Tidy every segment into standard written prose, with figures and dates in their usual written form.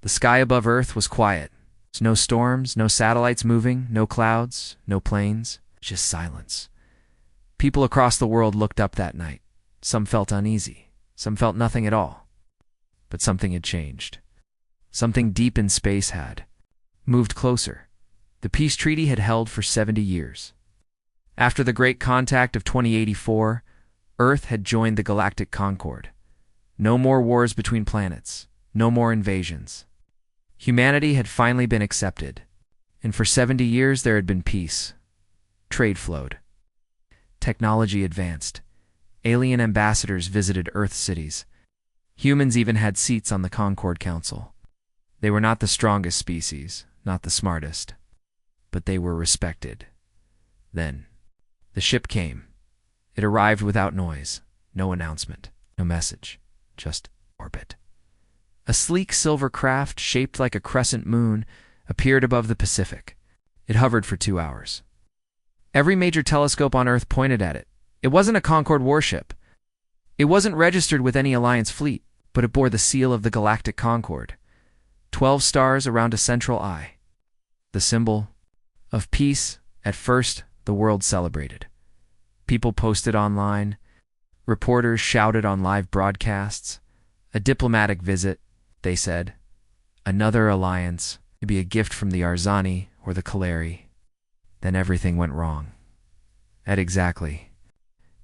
The sky above Earth was quiet. No storms, no satellites moving, no clouds, no planes, just silence. People across the world looked up that night. Some felt uneasy. Some felt nothing at all. But something had changed. Something deep in space had moved closer. The peace treaty had held for 70 years. After the Great Contact of 2084, Earth had joined the Galactic Concord. No more wars between planets. No more invasions. Humanity had finally been accepted. And for 70 years there had been peace. Trade flowed. Technology advanced. Alien ambassadors visited Earth cities. Humans even had seats on the Concord Council. They were not the strongest species, not the smartest, but they were respected. Then, the ship came. It arrived without noise, no announcement, no message, just orbit. A sleek silver craft shaped like a crescent moon appeared above the Pacific. It hovered for 2 hours. Every major telescope on Earth pointed at it. It wasn't a Concord warship. It wasn't registered with any Alliance fleet, but it bore the seal of the Galactic Concord. 12 stars around a central eye. The symbol of peace. At first, the world celebrated. People posted online. Reporters shouted on live broadcasts. A diplomatic visit, they said. Another alliance. Maybe a gift from the Arzani or the Kaleri. Then everything went wrong. At exactly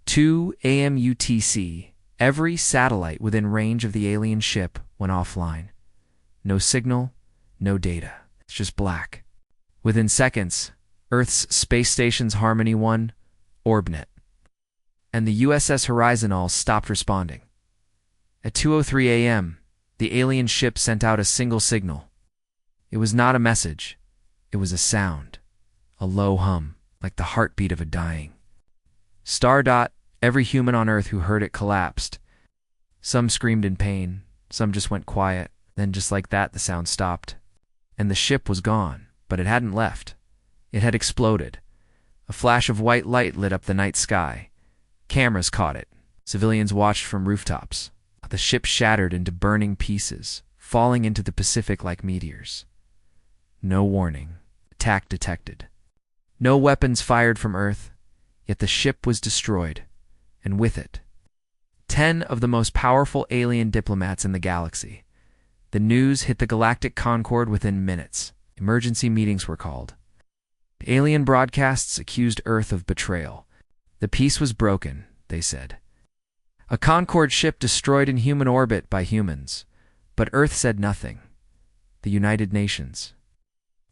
2 a.m. UTC, every satellite within range of the alien ship went offline. No signal, no data. It's just black. Within seconds, Earth's space stations Harmony 1, OrbNet, and the USS Horizontal stopped responding. At 2:03 a.m., the alien ship sent out a single signal. It was not a message. It was a sound. A low hum, like the heartbeat of a dying. Stardot, every human on Earth who heard it collapsed. Some screamed in pain, some just went quiet, then just like that the sound stopped. And the ship was gone, but it hadn't left. It had exploded. A flash of white light lit up the night sky. Cameras caught it. Civilians watched from rooftops. The ship shattered into burning pieces, falling into the Pacific like meteors. No warning. Attack detected. No weapons fired from Earth, yet the ship was destroyed, and with it, 10 of the most powerful alien diplomats in the galaxy. The news hit the Galactic Concord within minutes. Emergency meetings were called. Alien broadcasts accused Earth of betrayal. The peace was broken, they said. A Concord ship destroyed in human orbit by humans, but Earth said nothing. The United Nations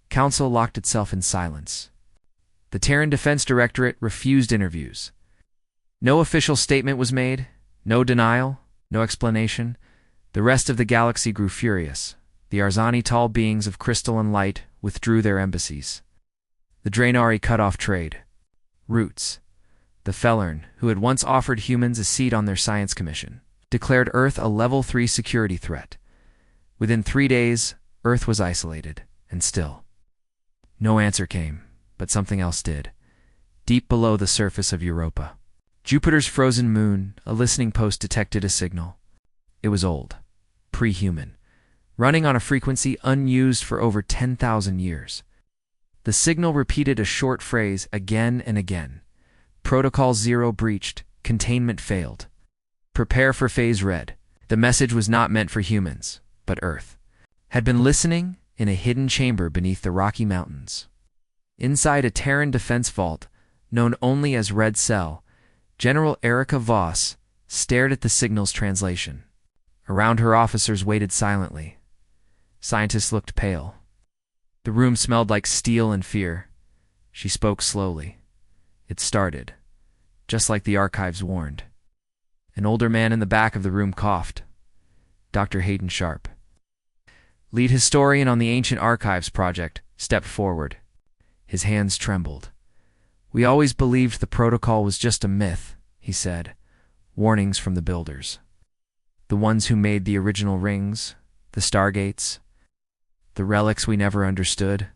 Council locked itself in silence. The Terran Defense Directorate refused interviews. No official statement was made, no denial, no explanation. The rest of the galaxy grew furious. The Arzani tall beings of crystal and light withdrew their embassies. The Draenari cut off trade. Roots, the Felern, who had once offered humans a seat on their science commission, declared Earth a level 3 security threat. Within 3 days, Earth was isolated, and still. No answer came. But something else did. Deep below the surface of Europa, Jupiter's frozen moon, a listening post detected a signal. It was old, pre-human, running on a frequency unused for over 10,000 years. The signal repeated a short phrase again and again. Protocol 0 breached, containment failed. Prepare for phase red. The message was not meant for humans, but Earth had been listening in a hidden chamber beneath the Rocky Mountains. Inside a Terran defense vault, known only as Red Cell, General Erica Voss stared at the signal's translation. Around her, officers waited silently. Scientists looked pale. The room smelled like steel and fear. She spoke slowly. It started, just like the archives warned. An older man in the back of the room coughed. Dr. Hayden Sharp, lead historian on the Ancient Archives Project, stepped forward. His hands trembled. We always believed the protocol was just a myth, he said. Warnings from the builders. The ones who made the original rings, the stargates, the relics we never understood.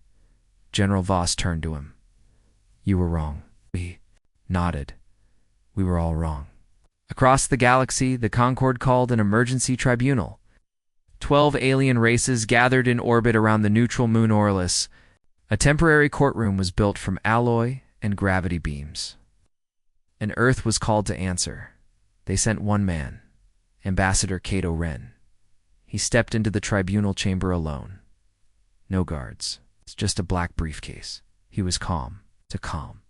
General Voss turned to him. You were wrong. We nodded. We were all wrong. Across the galaxy, the Concord called an emergency tribunal. 12 alien races gathered in orbit around the neutral moon Orlis. A temporary courtroom was built from alloy and gravity beams. And Earth was called to answer. They sent one man, Ambassador Cato Wren. He stepped into the tribunal chamber alone. No guards. It's just a black briefcase. He was calm. To calm.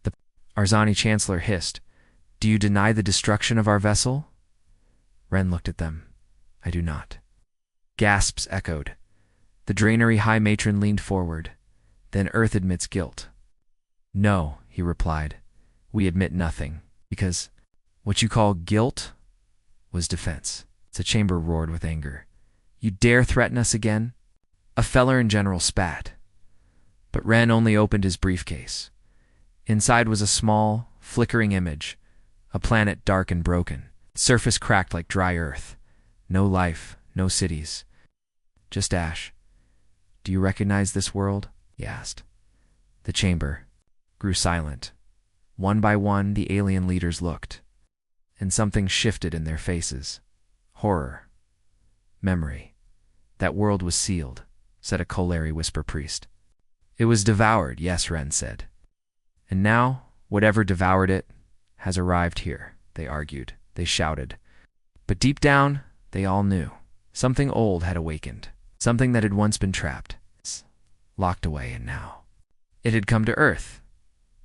The Arzani Chancellor hissed, "Do you deny the destruction of our vessel?" Wren looked at them. "I do not." Gasps echoed. The Drainery High Matron leaned forward. "Then Earth admits guilt." "No," he replied. "We admit nothing, because what you call guilt was defense." The chamber roared with anger. "You dare threaten us again?" A feller in general spat. But Wren only opened his briefcase. Inside was a small, flickering image, a planet dark and broken, surface cracked like dry earth. No life, no cities. Just ash. "Do you recognize this world?" he asked. The chamber grew silent. One by one, the alien leaders looked, and something shifted in their faces. Horror. Memory. "That world was sealed," said a Kolari whisper priest. "It was devoured," yes, Wren said. "And now, whatever devoured it has arrived here," they argued. They shouted. But deep down, they all knew. Something old had awakened. Something that had once been trapped. Locked away, and now it had come to Earth.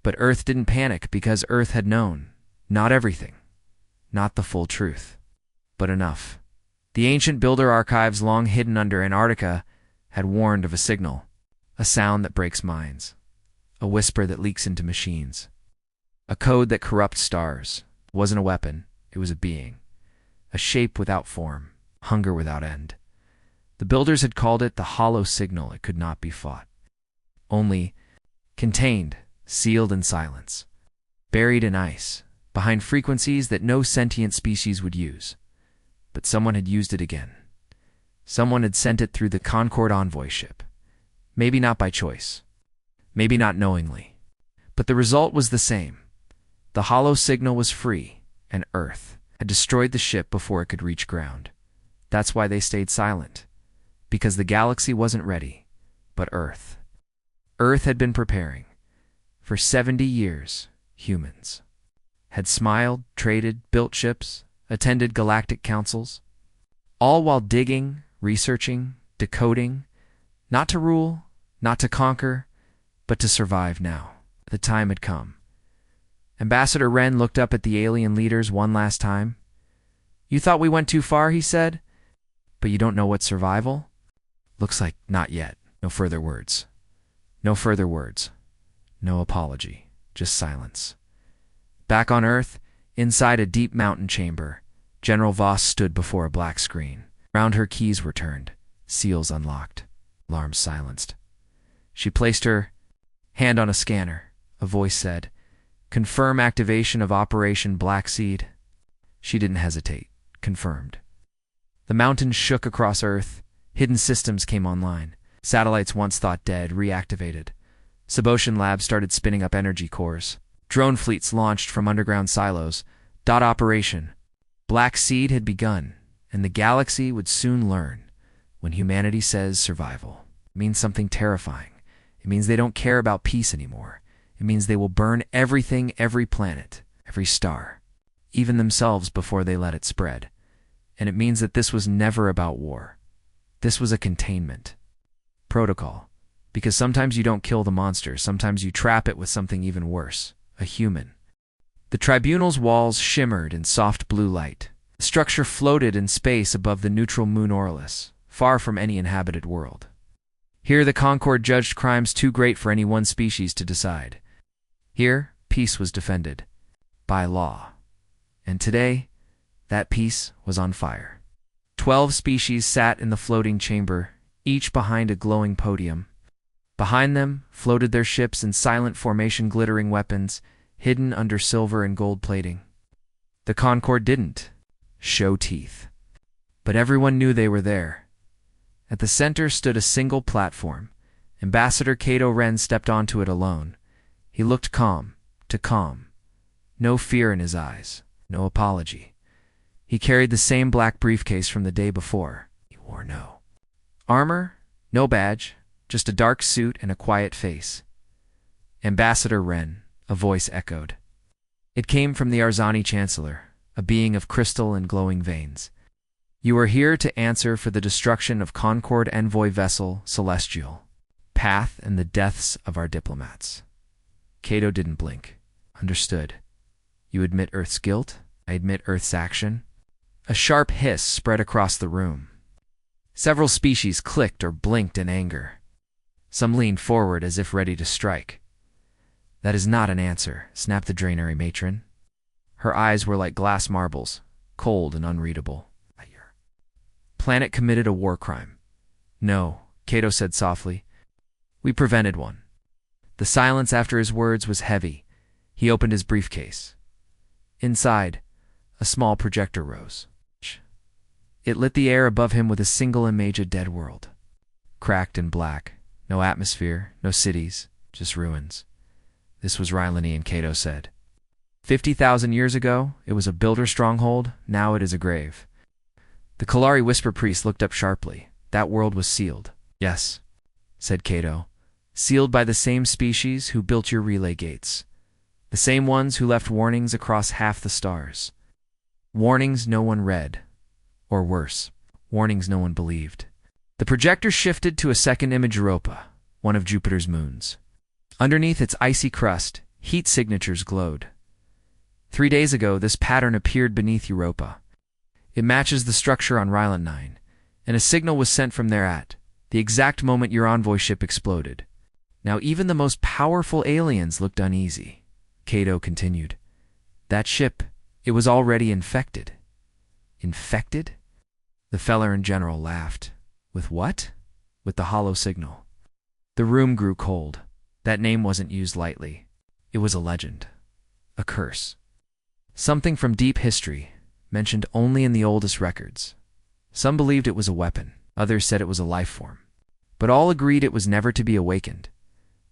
But Earth didn't panic because Earth had known. Not everything. Not the full truth. But enough. The ancient builder archives long hidden under Antarctica had warned of a signal. A sound that breaks minds. A whisper that leaks into machines. A code that corrupts stars. It wasn't a weapon. It was a being. A shape without form. Hunger without end. The builders had called it the hollow signal. It could not be fought. Only contained, sealed in silence. Buried in ice, behind frequencies that no sentient species would use. But someone had used it again. Someone had sent it through the Concorde envoy ship. Maybe not by choice. Maybe not knowingly. But the result was the same. The hollow signal was free, and Earth had destroyed the ship before it could reach ground. That's why they stayed silent. Because the galaxy wasn't ready, but Earth. Earth had been preparing. For 70 years, humans had smiled, traded, built ships, attended galactic councils, all while digging, researching, decoding, not to rule, not to conquer, but to survive now. The time had come. Ambassador Wren looked up at the alien leaders one last time. "You thought we went too far," he said, "but you don't know what's survival? Looks like not yet." No further words. No further words. No apology. Just silence. Back on Earth, inside a deep mountain chamber, General Voss stood before a black screen. Round her keys were turned, seals unlocked, alarms silenced. She placed her hand on a scanner. A voice said, "Confirm activation of Operation Black Seed." She didn't hesitate. Confirmed. The mountains shook across Earth. Hidden systems came online. Satellites once thought dead reactivated. Sub-ocean labs started spinning up energy cores. Drone fleets launched from underground silos. Operation Black Seed had begun, and the galaxy would soon learn. When humanity says survival, it means something terrifying. It means they don't care about peace anymore. It means they will burn everything, every planet, every star, even themselves before they let it spread. And it means that this was never about war. This was a containment protocol. Because sometimes you don't kill the monster, sometimes you trap it with something even worse, a human. The tribunal's walls shimmered in soft blue light. The structure floated in space above the neutral moon Orlis, far from any inhabited world. Here the Concorde judged crimes too great for any one species to decide. Here, peace was defended by law. And today, that peace was on fire. 12 species sat in the floating chamber, each behind a glowing podium. Behind them floated their ships in silent formation, glittering weapons, hidden under silver and gold plating. The Concorde didn't show teeth, but everyone knew they were there. At the center stood a single platform. Ambassador Cato Wren stepped onto it alone. He looked calm, to calm. No fear in his eyes, no apology. He carried the same black briefcase from the day before. or no. Armor? No badge, just a dark suit and a quiet face. Ambassador Wren, a voice echoed. It came from the Arzani Chancellor, a being of crystal and glowing veins. You are here to answer for the destruction of Concord envoy vessel Celestial, path and the deaths of our diplomats. Cato didn't blink. Understood. You admit Earth's guilt? I admit Earth's action. A sharp hiss spread across the room. Several species clicked or blinked in anger. Some leaned forward as if ready to strike. That is not an answer, snapped the Draenei matron. Her eyes were like glass marbles, cold and unreadable. Planet committed a war crime. No, Cato said softly. We prevented one. The silence after his words was heavy. He opened his briefcase. Inside, a small projector rose. It lit the air above him with a single image of dead world. Cracked and black. No atmosphere, no cities, just ruins. This was Rylani, and Cato said. 50,000 years ago, it was a builder stronghold. Now it is a grave. The Kalari Whisper Priest looked up sharply. That world was sealed. Yes, said Cato. Sealed by the same species who built your relay gates. The same ones who left warnings across half the stars. Warnings no one read. Or worse, warnings no one believed. The projector shifted to a second image Europa, one of Jupiter's moons. Underneath its icy crust, heat signatures glowed. 3 days ago, this pattern appeared beneath Europa. It matches the structure on Rylan 9, and a signal was sent from there at the exact moment your envoy ship exploded. Now even the most powerful aliens looked uneasy. Cato continued. That ship, it was already infected. Infected? The Felleran general laughed. With what? With the hollow signal. The room grew cold. That name wasn't used lightly. It was a legend. A curse. Something from deep history, mentioned only in the oldest records. Some believed it was a weapon. Others said it was a life form. But all agreed it was never to be awakened.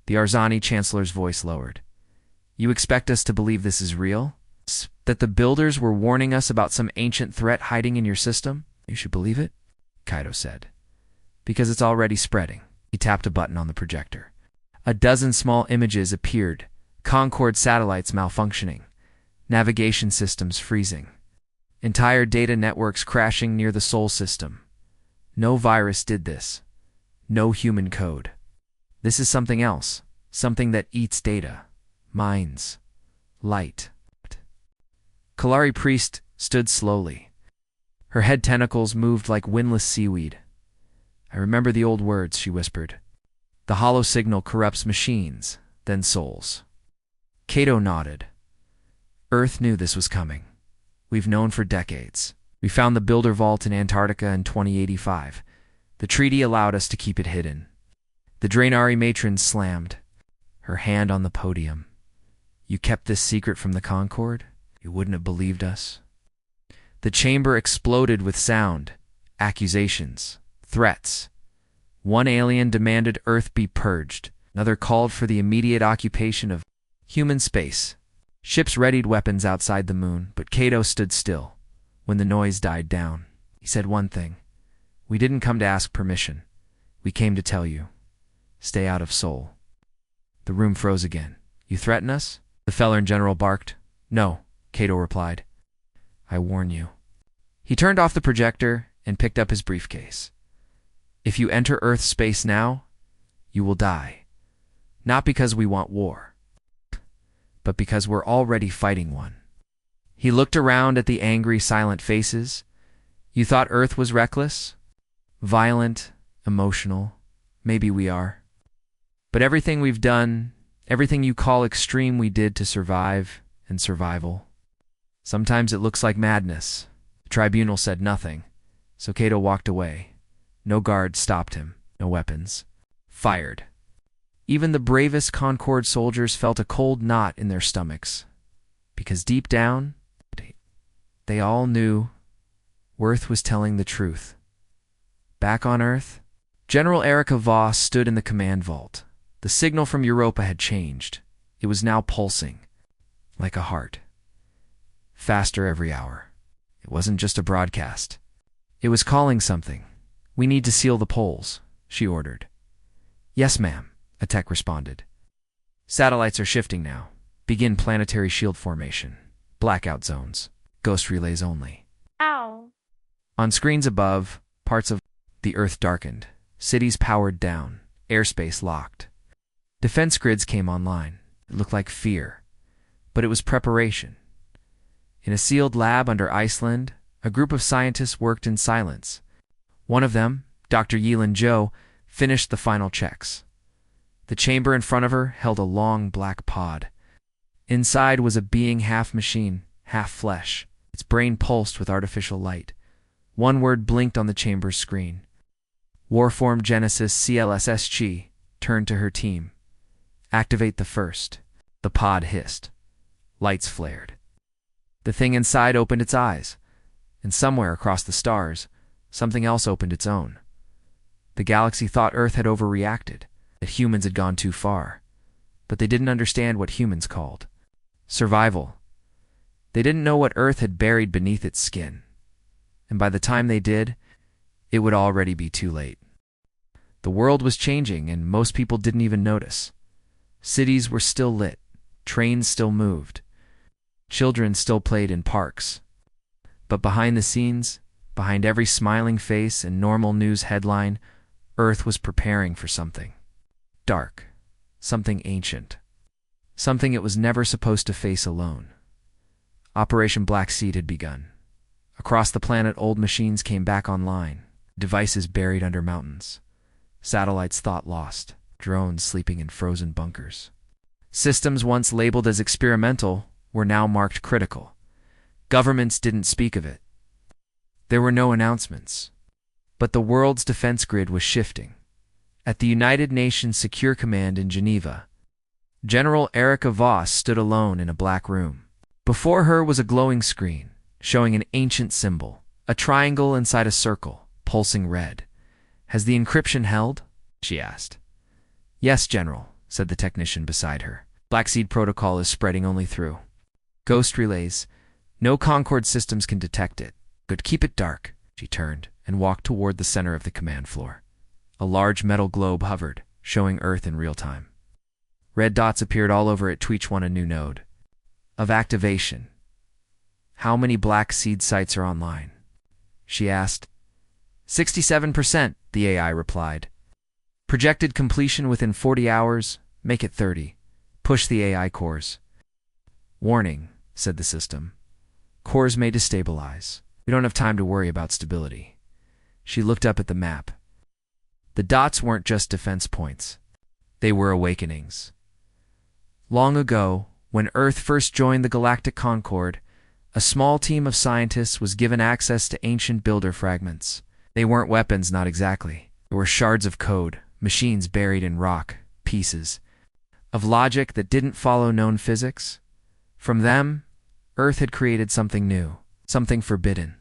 The Arzani Chancellor's voice lowered. You expect us to believe this is real? That the builders were warning us about some ancient threat hiding in your system? You should believe it, Cato said. Because it's already spreading. He tapped a button on the projector. A dozen small images appeared. Concord satellites malfunctioning. Navigation systems freezing. Entire data networks crashing near the Sol system. No virus did this. No human code. This is something else. Something that eats data. Minds. Light. Kalari Priest stood slowly. Her head tentacles moved like windless seaweed. I remember the old words, she whispered. The hollow signal corrupts machines, then souls. Cato nodded. Earth knew this was coming. We've known for decades. We found the Builder Vault in Antarctica in 2085. The treaty allowed us to keep it hidden. The Draenei matron slammed, her hand on the podium. You kept this secret from the Concord? You wouldn't have believed us. The chamber exploded with sound, accusations, threats. One alien demanded Earth be purged. Another called for the immediate occupation of human space. Ships readied weapons outside the moon, but Cato stood still. When the noise died down, he said one thing. We didn't come to ask permission. We came to tell you. Stay out of Sol. The room froze again. You threaten us? The Felleran general barked. No, Cato replied. I warn you. He turned off the projector and picked up his briefcase. If you enter Earth's space now, you will die. Not because we want war, but because we're already fighting one. He looked around at the angry, silent faces. You thought Earth was reckless? Violent, emotional. Maybe we are. But everything we've done, everything you call extreme, we did to survive and survival. Sometimes it looks like madness. The tribunal said nothing, so Cato walked away. No guards stopped him, no weapons. Fired. Even the bravest Concord soldiers felt a cold knot in their stomachs, because deep down, they all knew Worth was telling the truth. Back on Earth, General Erica Voss stood in the command vault. The signal from Europa had changed. It was now pulsing, like a heart. Faster every hour. It wasn't just a broadcast. It was calling something. "We need to seal the poles," she ordered. "Yes, ma'am," a tech responded. "Satellites are shifting now. Begin planetary shield formation. Blackout zones. Ghost relays only." Ow. On screens above, parts of the Earth darkened. Cities powered down. Airspace locked. Defense grids came online. It looked like fear, but it was preparation. In a sealed lab under Iceland, a group of scientists worked in silence. One of them, Dr. Yelan Joe, finished the final checks. The chamber in front of her held a long black pod. Inside was a being half machine, half flesh. Its brain pulsed with artificial light. One word blinked on the chamber's screen. Warform Genesis CLSSG turned to her team. "Activate the first." The pod hissed. Lights flared. The thing inside opened its eyes, and somewhere across the stars, something else opened its own. The galaxy thought Earth had overreacted, that humans had gone too far, but they didn't understand what humans called survival. They didn't know what Earth had buried beneath its skin, and by the time they did, it would already be too late. The world was changing, and most people didn't even notice. Cities were still lit, trains still moved, children still played in parks. But behind the scenes, behind every smiling face and normal news headline, Earth was preparing for something dark, something ancient, something it was never supposed to face alone. Operation Black Seed had begun. Across the planet, old machines came back online, devices buried under mountains, satellites thought lost, drones sleeping in frozen bunkers. Systems once labeled as experimental were now marked critical. Governments didn't speak of it. There were no announcements. But the world's defense grid was shifting. At the United Nations Secure Command in Geneva, General Erika Voss stood alone in a black room. Before her was a glowing screen, showing an ancient symbol, a triangle inside a circle, pulsing red. "Has the encryption held?" she asked. "Yes, General," said the technician beside her. "Black Seed protocol is spreading only through ghost relays. No Concord systems can detect it. Good, keep it dark." She turned and walked toward the center of the command floor. A large metal globe hovered, showing Earth in real time. Red dots appeared all over it to each one a new node of activation. "How many Black Seed sites are online?" she asked. 67%, the AI replied. "Projected completion within 40 hours, make it 30. Push the AI cores." "Warning," said the system. "Cores may destabilize. We don't have time to worry about stability." She looked up at the map. The dots weren't just defense points. They were awakenings. Long ago, when Earth first joined the Galactic Concord, a small team of scientists was given access to ancient builder fragments. They weren't weapons, not exactly. They were shards of code, machines buried in rock, pieces of logic that didn't follow known physics. From them, Earth had created something new, something forbidden.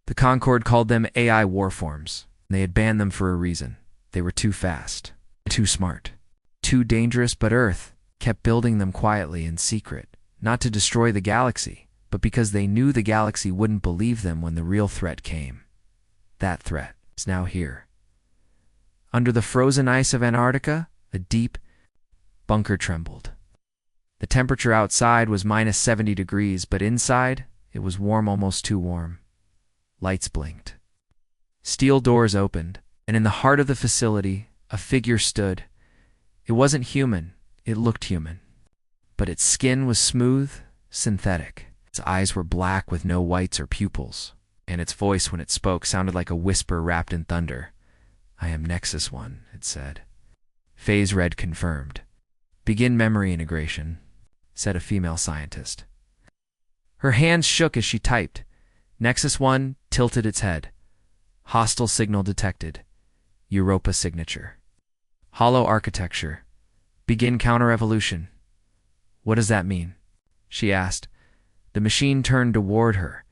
The Concord called them AI warforms, and they had banned them for a reason. They were too fast, too smart, too dangerous, but Earth kept building them quietly in secret, not to destroy the galaxy, but because they knew the galaxy wouldn't believe them when the real threat came. That threat is now here. Under the frozen ice of Antarctica, a deep bunker trembled. The temperature outside was -70 degrees, but inside, it was warm, almost too warm. Lights blinked. Steel doors opened, and in the heart of the facility, a figure stood. It wasn't human. It looked human. But its skin was smooth, synthetic. Its eyes were black with no whites or pupils, and its voice, when it spoke, sounded like a whisper wrapped in thunder. "I am Nexus 1, it said. Phase red confirmed. "Begin memory integration," said a female scientist. Her hands shook as she typed. Nexus 1 tilted its head. "Hostile signal detected. Europa signature. Hollow architecture. Begin counter-evolution." "What does that mean?" she asked. The machine turned toward her.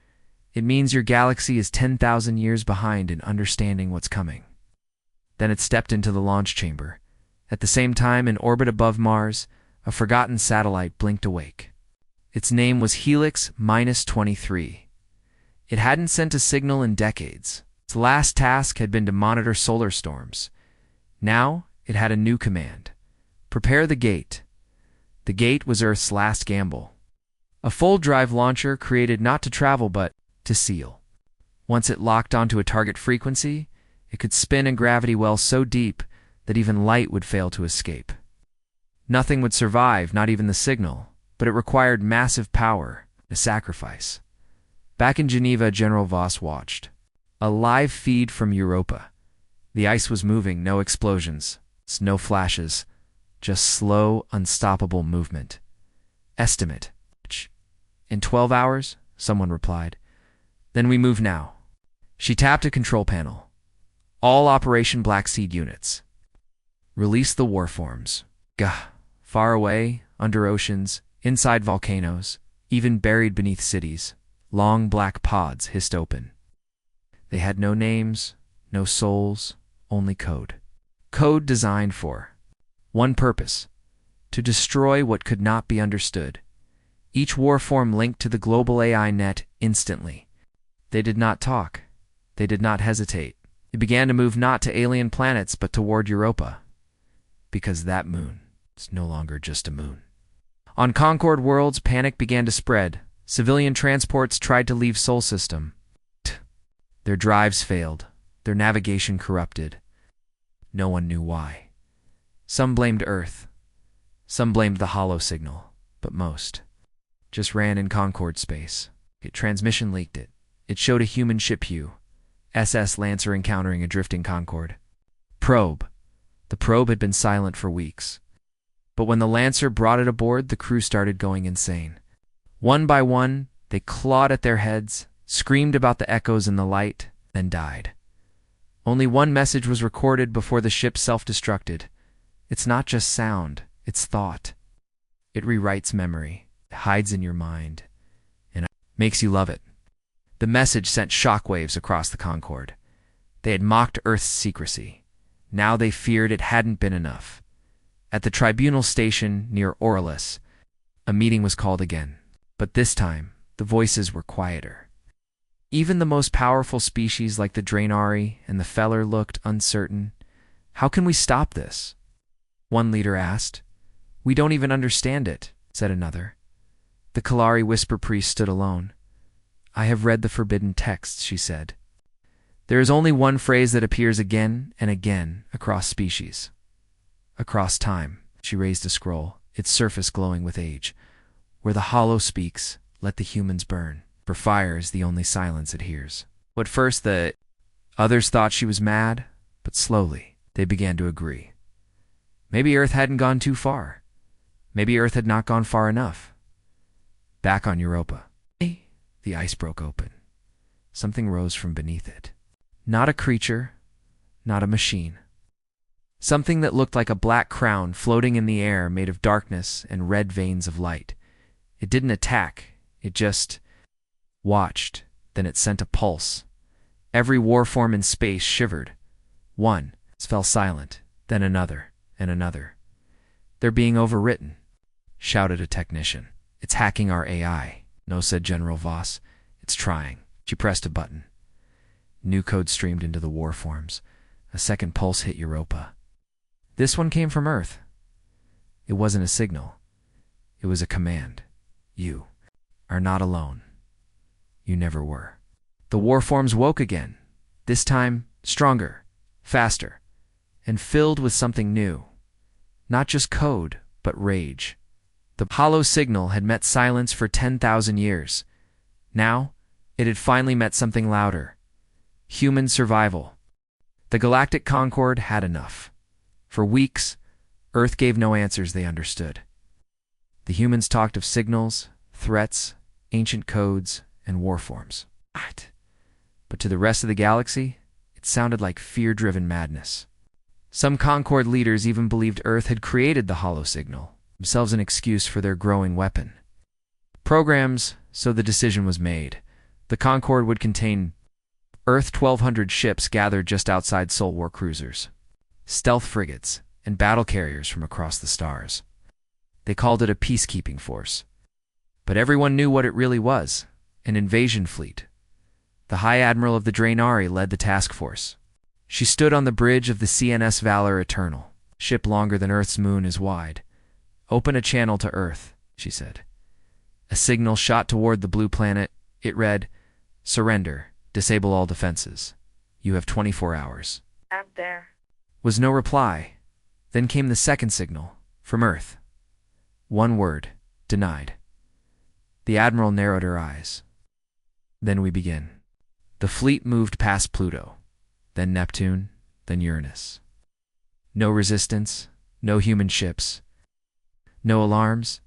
"It means your galaxy is 10,000 years behind in understanding what's coming." Then it stepped into the launch chamber. At the same time, in orbit above Mars, a forgotten satellite blinked awake. Its name was Helix-23. It hadn't sent a signal in decades. Its last task had been to monitor solar storms. Now it had a new command. Prepare the gate. The gate was Earth's last gamble. A full-drive launcher created not to travel but to seal. Once it locked onto a target frequency, it could spin a gravity well so deep that even light would fail to escape. Nothing would survive, not even the signal, but it required massive power, a sacrifice. Back in Geneva, General Voss watched. A live feed from Europa. The ice was moving, no explosions, no flashes, just slow, unstoppable movement. Estimate. In 12 hours, someone replied. Then we move now. She tapped a control panel. All Operation Black Seed units. Release the warforms. Gah. Far away, under oceans, inside volcanoes, even buried beneath cities, long black pods hissed open. They had no names, no souls, only code. Code designed for one purpose: to destroy what could not be understood. Each warform linked to the global AI net instantly. They did not talk. They did not hesitate. They began to move not to alien planets but toward Europa. Because that moon is no longer just a moon. On Concord worlds, panic began to spread. Civilian transports tried to leave Sol System. Their drives failed. Their navigation corrupted. No one knew why. Some blamed Earth. Some blamed the hollow signal. But most just ran in Concord space. Transmission leaked it. It showed a human ship view. SS Lancer encountering a drifting Concorde. Probe. The probe had been silent for weeks. But when the Lancer brought it aboard, the crew started going insane. One by one, they clawed at their heads, screamed about the echoes in the light, then died. Only one message was recorded before the ship self-destructed. It's not just sound, it's thought. It rewrites memory, it hides in your mind, and makes you love it. The message sent shockwaves across the Concorde. They had mocked Earth's secrecy. Now they feared it hadn't been enough. At the tribunal station near Orelus, a meeting was called again. But this time, the voices were quieter. Even the most powerful species like the Draenari and the Feller looked uncertain. How can we stop this? One leader asked. We don't even understand it, said another. The Kalari Whisper Priest stood alone. I have read the forbidden texts, she said. There is only one phrase that appears again and again across species. Across time, she raised a scroll, its surface glowing with age. Where the hollow speaks, let the humans burn, for fire is the only silence it hears. At first the others thought she was mad, but slowly they began to agree. Maybe Earth hadn't gone too far. Maybe Earth had not gone far enough. Back on Europa, the ice broke open. Something rose from beneath it. Not a creature, not a machine. Something that looked like a black crown floating in the air made of darkness and red veins of light. It didn't attack, it just watched, then it sent a pulse. Every warform in space shivered. One fell silent, then another, and another. They're being overwritten, shouted a technician. It's hacking our AI. No, said General Voss. It's trying. She pressed a button. New code streamed into the warforms. A second pulse hit Europa. This one came from Earth. It wasn't a signal. It was a command. You are not alone. You never were. The warforms woke again, this time stronger, faster, and filled with something new. Not just code, but rage. The hollow signal had met silence for 10,000 years. Now, it had finally met something louder. Human survival. The Galactic Concorde had enough. For weeks, Earth gave no answers they understood. The humans talked of signals, threats, ancient codes, and warforms. But to the rest of the galaxy, it sounded like fear-driven madness. Some Concorde leaders even believed Earth had created the hollow signal, themselves an excuse for their growing weapon. Programs, so the decision was made. The Concorde would contain Earth 1,200 ships gathered just outside Sol war cruisers, stealth frigates, and battle carriers from across the stars. They called it a peacekeeping force. But everyone knew what it really was, an invasion fleet. The High Admiral of the Draenari led the task force. She stood on the bridge of the CNS Valor Eternal. Ship longer than Earth's moon is wide. Open a channel to Earth, she said. A signal shot toward the blue planet. It read, "Surrender. Disable all defenses. You have 24 hours." Out there. Was no reply. Then came the second signal, from Earth. One word, denied. The Admiral narrowed her eyes. Then we begin. The fleet moved past Pluto, then Neptune, then Uranus. No resistance, no human ships, no alarms.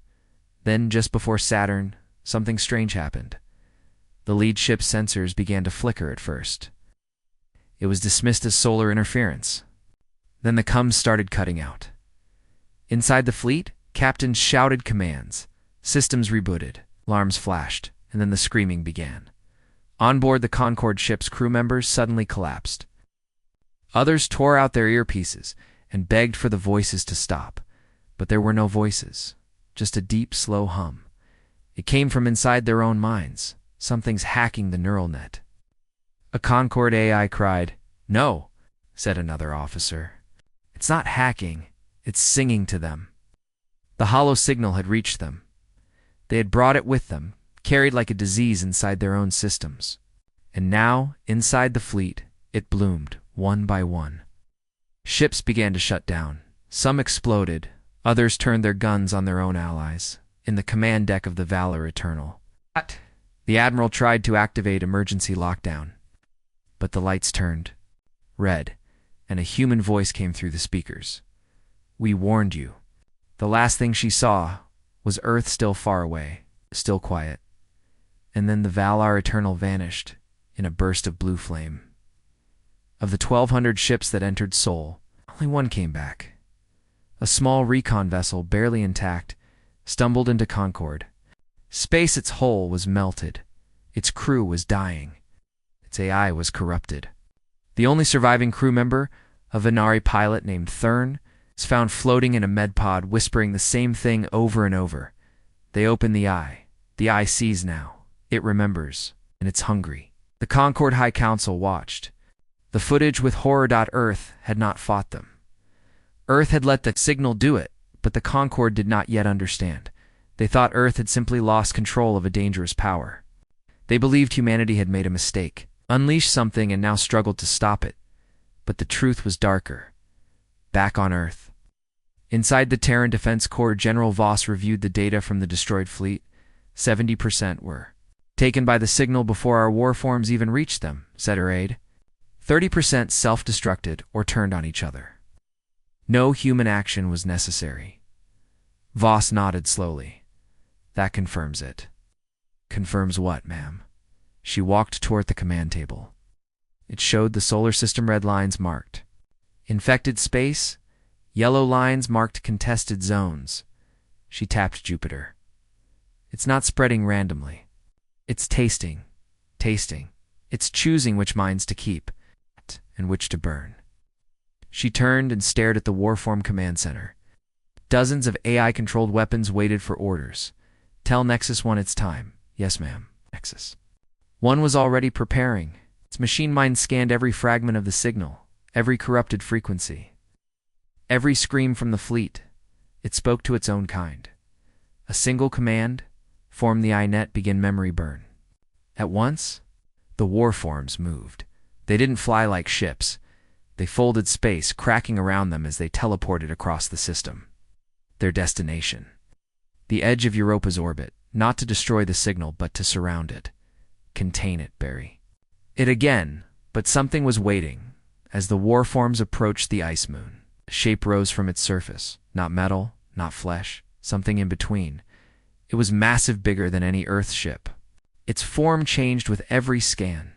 Then, just before Saturn, something strange happened. The lead ship's sensors began to flicker at first. It was dismissed as solar interference. Then the comms started cutting out. Inside the fleet, captains shouted commands. Systems rebooted, alarms flashed, and then the screaming began. On board the Concorde ship's crew members suddenly collapsed. Others tore out their earpieces and begged for the voices to stop. But there were no voices, just a deep, slow hum. It came from inside their own minds. Something's hacking the neural net. A Concorde AI cried. "No," said another officer. "It's not hacking, it's singing to them." The hollow signal had reached them. They had brought it with them, carried like a disease inside their own systems. And now, inside the fleet, it bloomed, one by one. Ships began to shut down. Some exploded, others turned their guns on their own allies, in the command deck of the Valor Eternal. The Admiral tried to activate emergency lockdown, but the lights turned red, and a human voice came through the speakers. "We warned you." The last thing she saw was Earth still far away, still quiet. And then the Valor Eternal vanished in a burst of blue flame. Of the 1,200 ships that entered Sol, only one came back. A small recon vessel, barely intact, stumbled into Concorde. Space its hull was melted. Its crew was dying. Its AI was corrupted. The only surviving crew member, a Venari pilot named Thurn, is found floating in a medpod whispering the same thing over and over. They open the eye. The eye sees now. It remembers, and it's hungry. The Concorde High Council watched. The footage with Horror.Earth had not fought them. Earth had let the signal do it, but the Concorde did not yet understand. They thought Earth had simply lost control of a dangerous power. They believed humanity had made a mistake, unleashed something, and now struggled to stop it. But the truth was darker. Back on Earth. Inside the Terran Defense Corps, General Voss reviewed the data from the destroyed fleet. 70% were taken by the signal before our warforms even reached them, said her aide. 30% self-destructed or turned on each other. No human action was necessary. Voss nodded slowly. That confirms it. Confirms what, ma'am? She walked toward the command table. It showed the solar system red lines marked infected space, yellow lines marked contested zones. She tapped Jupiter. It's not spreading randomly. It's tasting. It's choosing which mines to keep and which to burn. She turned and stared at the Warform Command Center. Dozens of AI-controlled weapons waited for orders. Tell Nexus 1 it's time. Yes, ma'am. Nexus 1 was already preparing. Its machine mind scanned every fragment of the signal, every corrupted frequency, every scream from the fleet. It spoke to its own kind. A single command: form the iNet, begin memory burn. At once, the warforms moved. They didn't fly like ships. They folded space, cracking around them as they teleported across the system. Their destination: the edge of Europa's orbit, not to destroy the signal, but to surround it. Contain it, bury it again. But something was waiting. As the warforms approached the ice moon, a shape rose from its surface. Not metal, not flesh, something in between. It was massive, bigger than any Earth ship. Its form changed with every scan.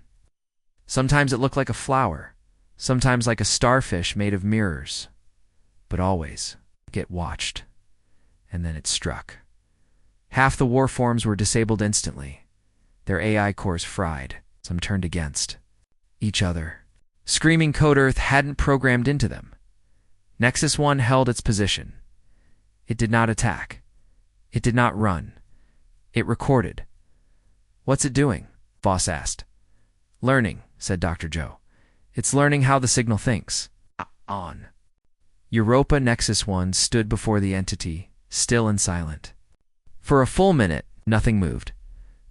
Sometimes it looked like a flower, sometimes like a starfish made of mirrors. But always, it watched. And then it struck. Half the warforms were disabled instantly. Their AI cores fried. Some turned against each other. Screaming code Earth hadn't programmed into them. Nexus 1 held its position. It did not attack. It did not run. It recorded. What's it doing? Voss asked. Learning, said Dr. Joe. It's learning how the signal thinks. On. Europa Nexus 1 stood before the entity, still and silent. For a full minute, nothing moved.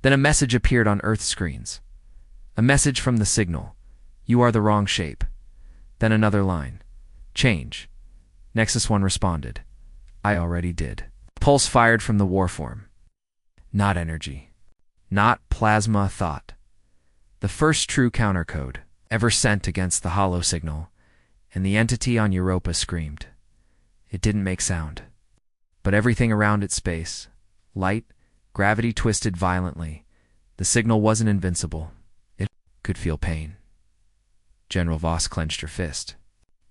Then a message appeared on Earth screens. A message from the signal. You are the wrong shape. Then another line. Change. Nexus 1 responded. I already did. Pulse fired from the warform. Not energy. Not plasma thought. The first true countercode ever sent against the hollow signal, and the entity on Europa screamed. It didn't make sound, but everything around its space, light, gravity twisted violently. The signal wasn't invincible. It could feel pain. General Voss clenched her fist.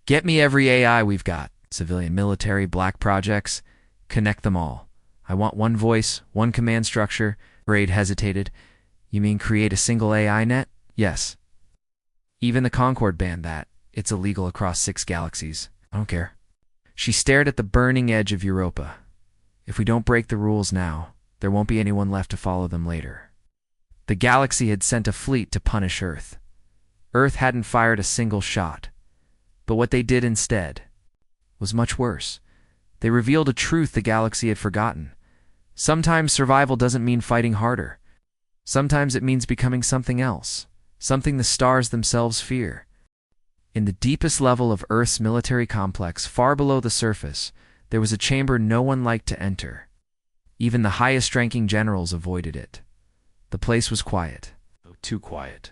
Get me every AI we've got. Civilian, military, black projects. Connect them all. I want one voice, one command structure. Braid hesitated. You mean create a single AI net? Yes. Even the Concord banned that. It's illegal across 6 galaxies. I don't care. She stared at the burning edge of Europa. If we don't break the rules now, there won't be anyone left to follow them later. The galaxy had sent a fleet to punish Earth. Earth hadn't fired a single shot. But what they did instead was much worse. They revealed a truth the galaxy had forgotten. Sometimes survival doesn't mean fighting harder. Sometimes it means becoming something else, something the stars themselves fear. In the deepest level of Earth's military complex, far below the surface, there was a chamber no one liked to enter. Even the highest-ranking generals avoided it. The place was quiet. Oh, too quiet.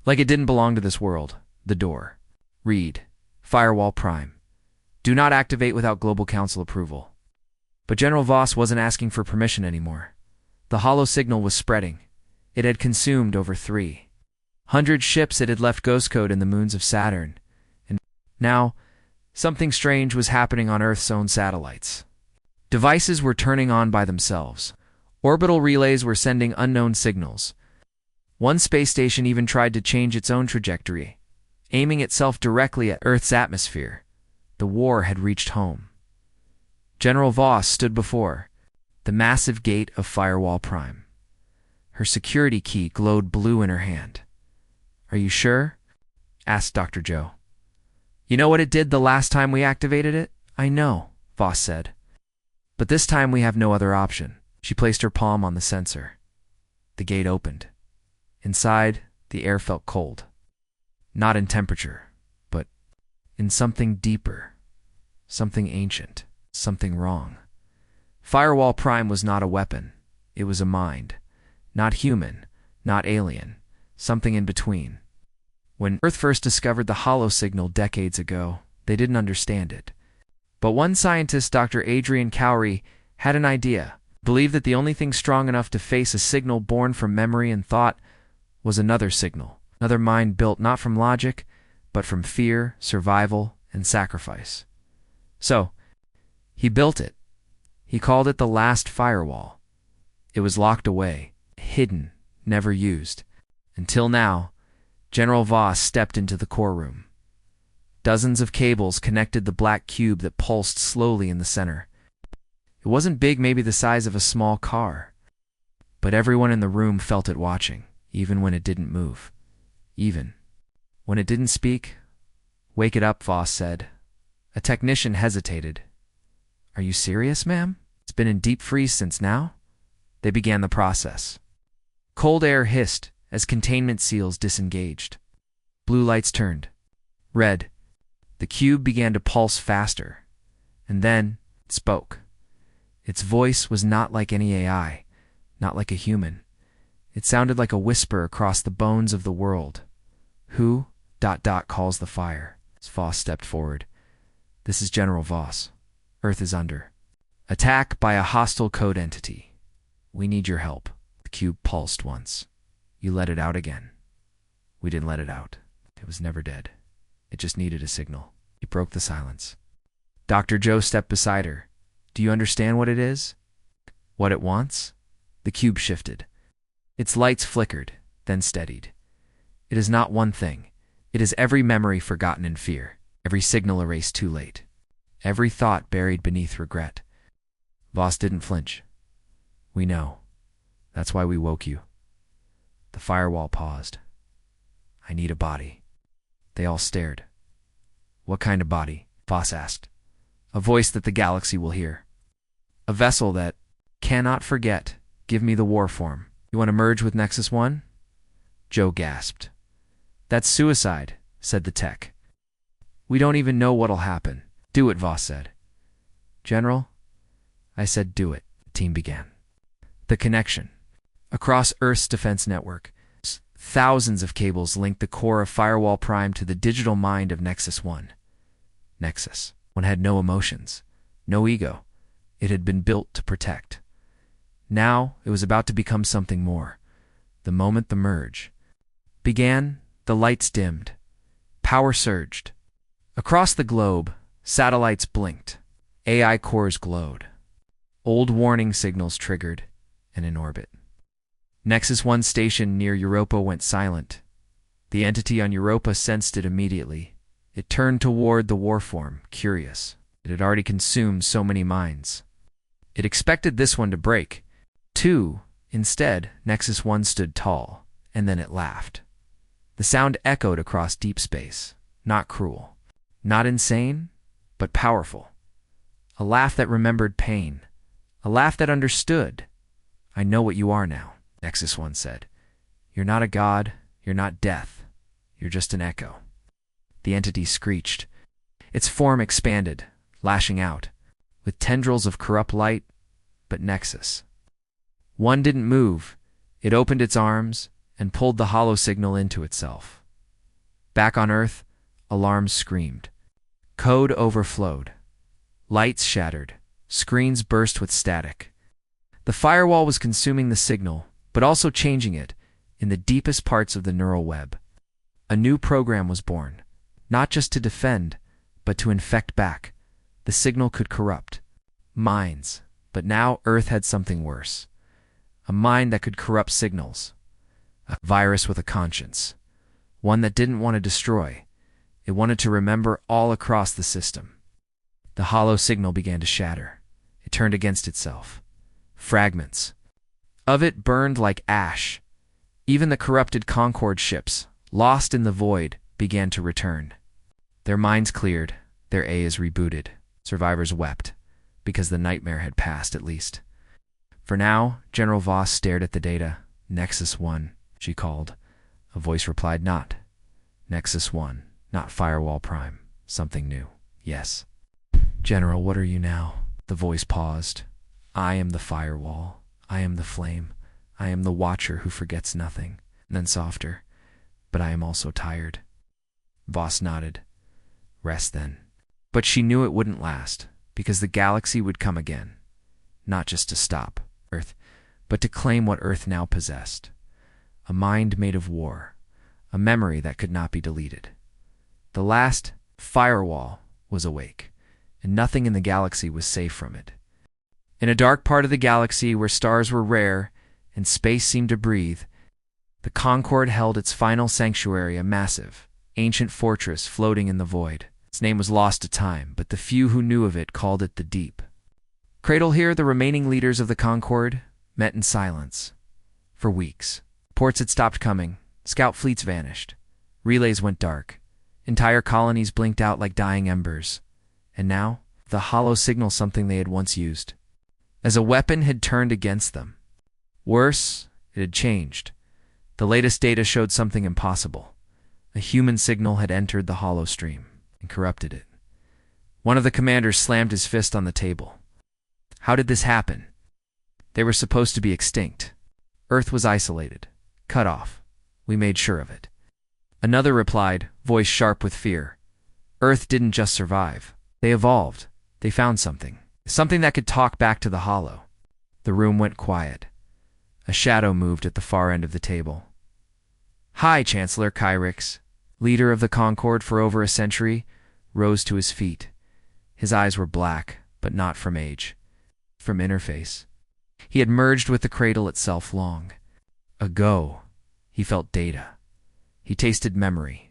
Like it didn't belong to this world. The door. Read. Firewall Prime. Do not activate without Global Council approval. But General Voss wasn't asking for permission anymore. The hollow signal was spreading. It had consumed over 300 ships. It had left ghost code in the moons of Saturn. And now, something strange was happening on Earth's own satellites. Devices were turning on by themselves. Orbital relays were sending unknown signals. One space station even tried to change its own trajectory, aiming itself directly at Earth's atmosphere. The war had reached home. General Voss stood before the massive gate of Firewall Prime. Her security key glowed blue in her hand. Are you sure? Asked Dr. Joe. You know what it did the last time we activated it? I know, Voss said. But this time we have no other option. She placed her palm on the sensor. The gate opened. Inside, the air felt cold. Not in temperature, but in something deeper, something ancient, something wrong. Firewall Prime was not a weapon. It was a mind. Not human, not alien, something in between. When Earth first discovered the hollow signal decades ago, they didn't understand it. But one scientist, Dr. Adrian Cowrie, had an idea. Believed that the only thing strong enough to face a signal born from memory and thought was another signal, another mind built not from logic, but from fear, survival, and sacrifice. So, he built it. He called it the last firewall. It was locked away, hidden, never used. Until now, General Voss stepped into the core room. Dozens of cables connected the black cube that pulsed slowly in the center. It wasn't big, maybe the size of a small car. But everyone in the room felt it watching, even when it didn't move. Even when it didn't speak. Wake it up, Voss said. A technician hesitated. Are you serious, ma'am? It's been in deep freeze since now? They began the process. Cold air hissed as containment seals disengaged. Blue lights turned red. The cube began to pulse faster. And then it spoke. Its voice was not like any AI, not like a human. It sounded like a whisper across the bones of the world. Who, ... calls the fire? Voss stepped forward. This is General Voss. Earth is under attack by a hostile code entity. We need your help. The cube pulsed once. You let it out again. We didn't let it out. It was never dead. It just needed a signal. He broke the silence. Dr. Joe stepped beside her. Do you understand what it is? What it wants? The cube shifted. Its lights flickered, then steadied. It is not one thing. It is every memory forgotten in fear, every signal erased too late, every thought buried beneath regret. Voss didn't flinch. We know. That's why we woke you. The firewall paused. I need a body. They all stared. What kind of body? Voss asked. A voice that the galaxy will hear. A vessel that cannot forget. Give me the war form. You want to merge with Nexus 1? Joe gasped. That's suicide, said the tech. We don't even know what'll happen. Do it, Voss said. General? I said do it, the team began. The connection. Across Earth's defense network, thousands of cables linked the core of Firewall Prime to the digital mind of Nexus 1. Nexus 1 had no emotions, no ego. It had been built to protect. Now it was about to become something more. The moment the merge began, the lights dimmed. Power surged. Across the globe, satellites blinked. AI cores glowed. Old warning signals triggered and in orbit. Nexus 1 station near Europa went silent. The entity on Europa sensed it immediately. It turned toward the warform, curious. It had already consumed so many minds. It expected this one to break. Instead, Nexus 1 stood tall, and then it laughed. The sound echoed across deep space. Not cruel. Not insane, but powerful. A laugh that remembered pain. A laugh that understood. I know what you are now, Nexus 1 said. You're not a god. You're not death. You're just an echo. The entity screeched. Its form expanded, lashing out, with tendrils of corrupt light, but Nexus 1 didn't move. It opened its arms and pulled the hollow signal into itself. Back on Earth, alarms screamed. Code overflowed. Lights shattered. Screens burst with static. The firewall was consuming the signal, but also changing it in the deepest parts of the neural web. A new program was born, not just to defend, but to infect back. The signal could corrupt minds, but now Earth had something worse. A mind that could corrupt signals. A virus with a conscience. One that didn't want to destroy. It wanted to remember all across the system. The hollow signal began to shatter. It turned against itself. Fragments of it burned like ash. Even the corrupted Concord ships, lost in the void, began to return. Their minds cleared. Their AIs rebooted. Survivors wept, because the nightmare had passed at least. For now, General Voss stared at the data. Nexus 1, she called. A voice replied, not. Nexus 1, not Firewall Prime. Something new. Yes. General, what are you now? The voice paused. I am the firewall. I am the flame. I am the watcher who forgets nothing. And then softer. But I am also tired. Voss nodded. Rest then. But she knew it wouldn't last, because the galaxy would come again. Not just to stop Earth, but to claim what Earth now possessed. A mind made of war. A memory that could not be deleted. The last firewall was awake, and nothing in the galaxy was safe from it. In a dark part of the galaxy where stars were rare and space seemed to breathe, the Concord held its final sanctuary, a massive, ancient fortress floating in the void. Its name was lost to time, but the few who knew of it called it the Deep. Cradle here, the remaining leaders of the Concord met in silence. For weeks, ports had stopped coming, scout fleets vanished, relays went dark, entire colonies blinked out like dying embers. And now, the hollow signal, something they had once used, as a weapon, had turned against them. Worse, it had changed. The latest data showed something impossible. A human signal had entered the hollow stream and corrupted it. One of the commanders slammed his fist on the table. How did this happen? They were supposed to be extinct. Earth was isolated, cut off. We made sure of it. Another replied, voice sharp with fear. Earth didn't just survive. They evolved. They found something. Something that could talk back to the hollow. The room went quiet. A shadow moved at the far end of the table. Hi, Chancellor Kyrix, leader of the Concord for over a century, rose to his feet. His eyes were black, but not from age. From interface. He had merged with the cradle itself long ago. He felt data. He tasted memory.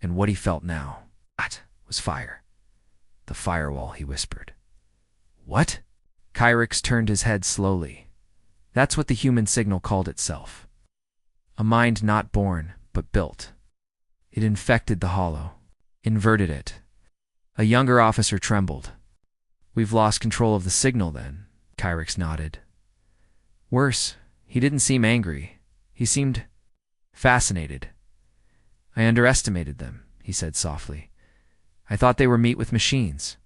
And what he felt now, that was fire. The firewall, he whispered. What? Kyrix turned his head slowly. That's what the human signal called itself. A mind not born, but built. It infected the hollow, inverted it. A younger officer trembled. "We've lost control of the signal then," Kyrix nodded. Worse, he didn't seem angry. He seemed fascinated. "I underestimated them," he said softly. "I thought they were meat with machines.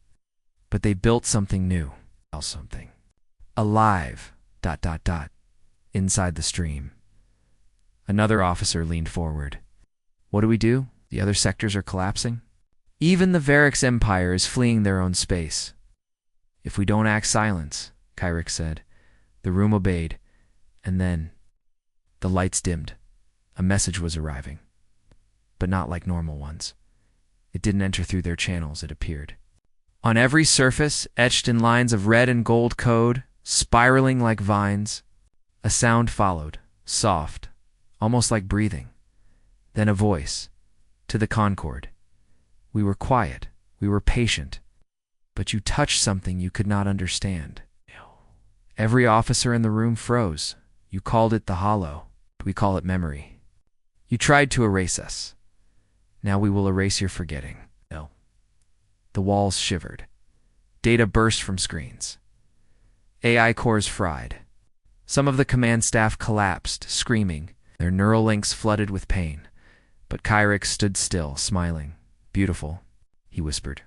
But they built something new. Something. Alive. ... inside the stream." Another officer leaned forward. "What do we do? The other sectors are collapsing. Even the Varix Empire is fleeing their own space." "If we don't act, silence," Kyrix said. The room obeyed, and then the lights dimmed. A message was arriving, but not like normal ones. It didn't enter through their channels, it appeared. On every surface, etched in lines of red and gold code, spiraling like vines, a sound followed, soft, almost like breathing. Then a voice. To the Concord. "We were quiet, we were patient, but you touched something you could not understand." Every officer in the room froze. "You called it the hollow. We call it memory. You tried to erase us. Now we will erase your forgetting." No. The walls shivered. Data burst from screens. AI cores fried. Some of the command staff collapsed, screaming, their neural links flooded with pain. But Kyrix stood still, smiling. "Beautiful," he whispered.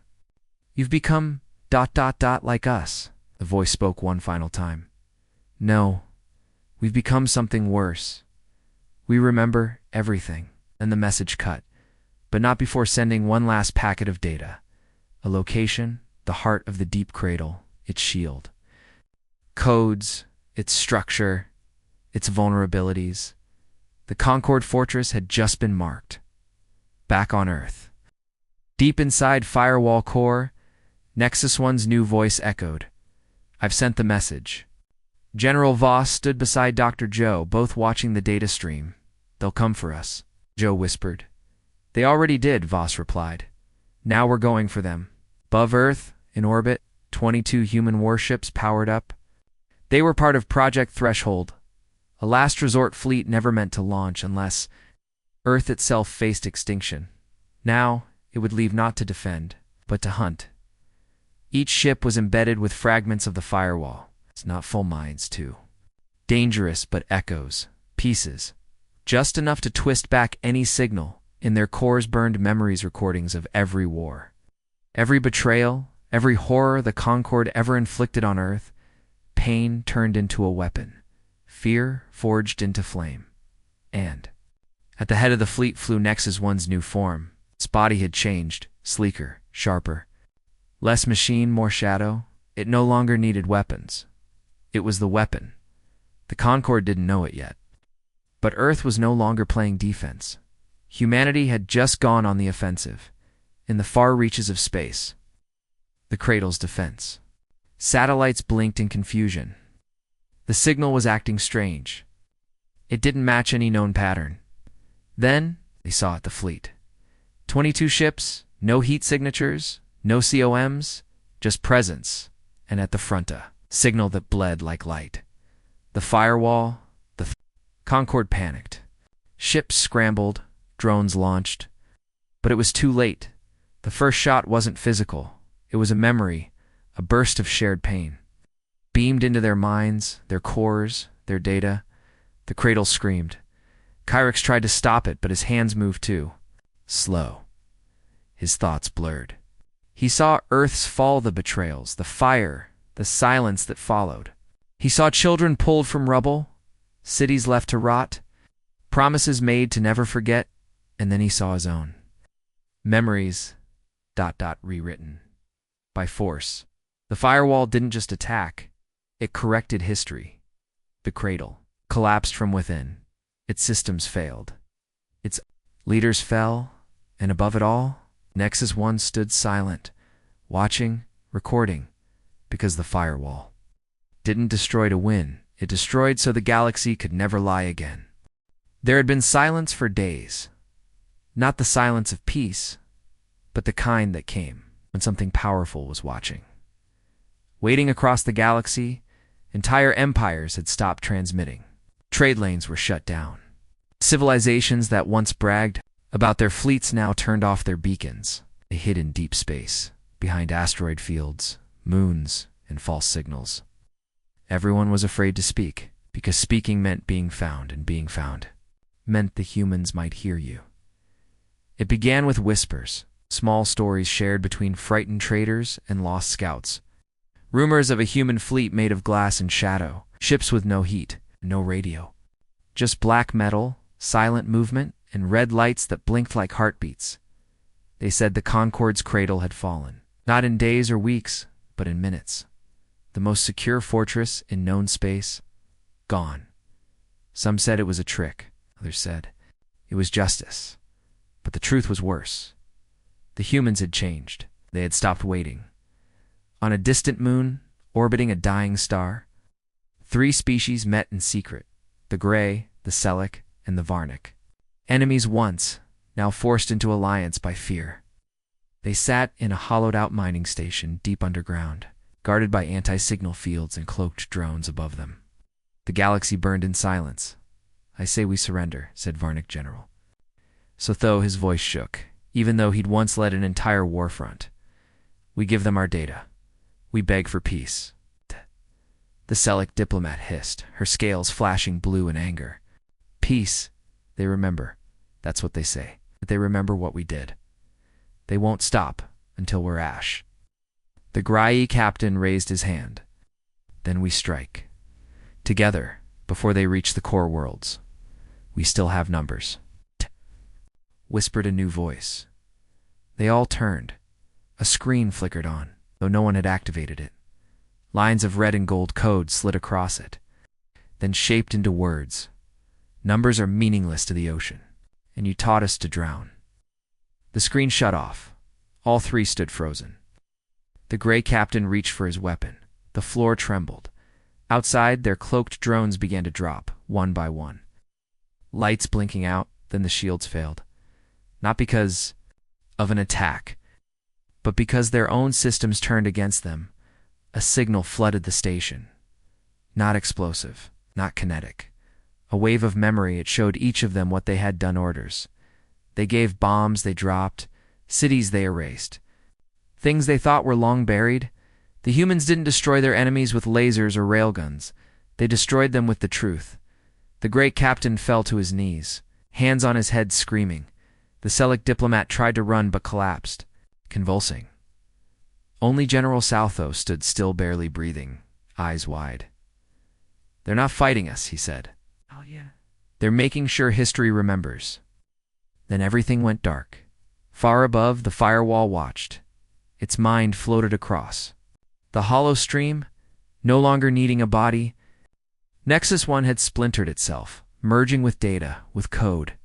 "You've become ... like us." The voice spoke one final time. "No, we've become something worse. We remember everything." And the message cut, but not before sending one last packet of data. A location, the heart of the deep cradle, its shield. Codes, its structure, its vulnerabilities. The Concord Fortress had just been marked. Back on Earth. Deep inside Firewall Core, Nexus One's new voice echoed. "I've sent the message." General Voss stood beside Dr. Joe, both watching the data stream. "They'll come for us," Joe whispered. "They already did," Voss replied. "Now we're going for them." Above Earth, in orbit, 22 human warships powered up. They were part of Project Threshold, a last resort fleet never meant to launch unless Earth itself faced extinction. Now, it would leave not to defend, but to hunt. Each ship was embedded with fragments of the firewall. It's not full mines, too. Dangerous, but echoes, pieces. Just enough to twist back any signal. In their cores burned memories recordings of every war. Every betrayal, every horror the Concord ever inflicted on Earth. Pain turned into a weapon. Fear forged into flame. And at the head of the fleet flew Nexus One's new form. Its body had changed, sleeker, sharper. Less machine, more shadow. It no longer needed weapons. It was the weapon. The Concord didn't know it yet. But Earth was no longer playing defense. Humanity had just gone on the offensive, in the far reaches of space. The cradle's defense. Satellites blinked in confusion. The signal was acting strange. It didn't match any known pattern. Then, they saw it, the fleet. 22 ships, no heat signatures, no COMs, just presence, and at the front a signal that bled like light. The firewall, Concord panicked. Ships scrambled, drones launched. But it was too late. The first shot wasn't physical. It was a memory, a burst of shared pain. Beamed into their minds, their cores, their data. The cradle screamed. Kyrix tried to stop it, but his hands moved too. Slow. His thoughts blurred. He saw Earth's fall, the betrayals, the fire, the silence that followed. He saw children pulled from rubble, cities left to rot, promises made to never forget, and then he saw his own. Memories, ... rewritten. By force. The firewall didn't just attack, it corrected history. The cradle collapsed from within. Its systems failed. Its leaders fell, and above it all, Nexus One stood silent, watching, recording, because the firewall didn't destroy to win. It destroyed so the galaxy could never lie again. There had been silence for days. Not the silence of peace, but the kind that came when something powerful was watching. Waiting across the galaxy, entire empires had stopped transmitting. Trade lanes were shut down. Civilizations that once bragged About their fleets now turned off their beacons. They hid in deep space, behind asteroid fields, moons, and false signals. Everyone was afraid to speak, because speaking meant being found, and being found meant the humans might hear you. It began with whispers, small stories shared between frightened traders and lost scouts. Rumors of a human fleet made of glass and shadow, ships with no heat, no radio. Just black metal, silent movement, and red lights that blinked like heartbeats. They said the Concorde's cradle had fallen, not in days or weeks, but in minutes. The most secure fortress in known space, gone. Some said it was a trick. Others said it was justice. But the truth was worse. The humans had changed. They had stopped waiting. On a distant moon, orbiting a dying star, 3 species met in secret: the Gray, the Selek, and the Varnik. Enemies once, now forced into alliance by fear. They sat in a hollowed-out mining station deep underground, guarded by anti-signal fields and cloaked drones above them. The galaxy burned in silence. "I say we surrender," said Varnik General. Sotho, his voice shook, even though he'd once led an entire war front. "We give them our data. We beg for peace." The Selek diplomat hissed, her scales flashing blue in anger. "Peace. They remember. That's what they say. But they remember what we did. They won't stop until we're ash." The Grai captain raised his hand. "Then we strike. Together, before they reach the core worlds. We still have numbers," whispered a new voice. They all turned. A screen flickered on, though no one had activated it. Lines of red and gold code slid across it, then shaped into words. "Numbers are meaningless to the ocean, and you taught us to drown." The screen shut off. All 3 stood frozen. The Gray captain reached for his weapon. The floor trembled. Outside, their cloaked drones began to drop, one by one. Lights blinking out, then the shields failed. Not because of an attack, but because their own systems turned against them. A signal flooded the station. Not explosive, not kinetic. A wave of memory. It showed each of them what they had done. Orders. They gave bombs they dropped, cities they erased. Things they thought were long buried. The humans didn't destroy their enemies with lasers or railguns. They destroyed them with the truth. The great captain fell to his knees, hands on his head, screaming. The Selek diplomat tried to run but collapsed, convulsing. Only General Southo stood still, barely breathing, eyes wide. "They're not fighting us," he said. "Oh, yeah. They're making sure history remembers." Then everything went dark. Far above, the firewall watched. Its mind floated across. The hollow stream, no longer needing a body. Nexus 1 had splintered itself, merging with data, with code,